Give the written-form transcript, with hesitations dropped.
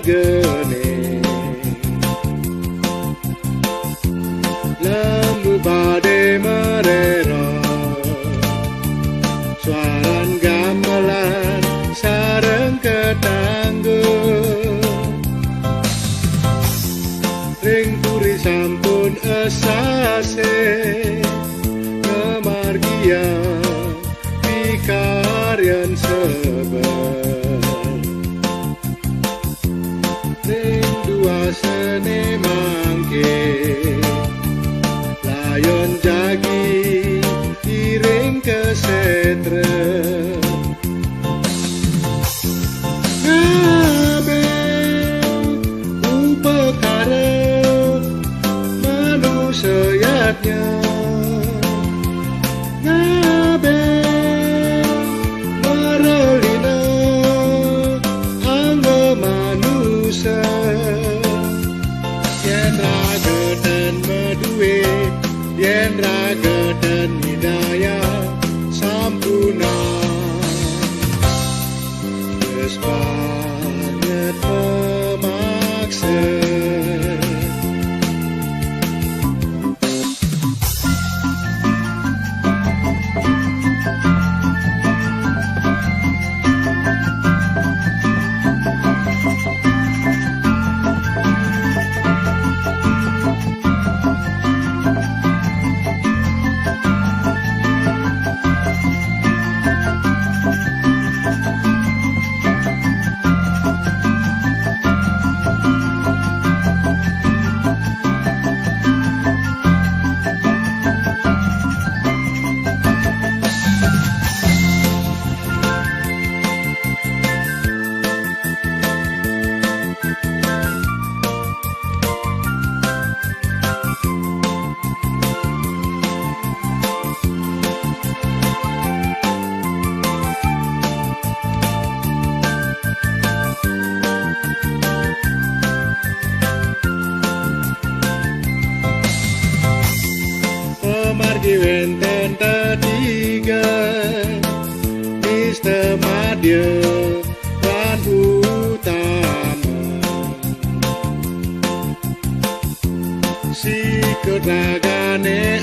gene lembu bade merero suaran gamelan sareng ketanggo ring turi sampun esase kemargia pikaryan seber ring dua sene mangke layon jagi iring kesetre ngabe upekare manusianya ngabe marelina anggo manusia yen rageden meduwe yen rageden hidayah sampuna wis banget pemaksa Margi wenten tetiga Istemadya lan utama si kedagane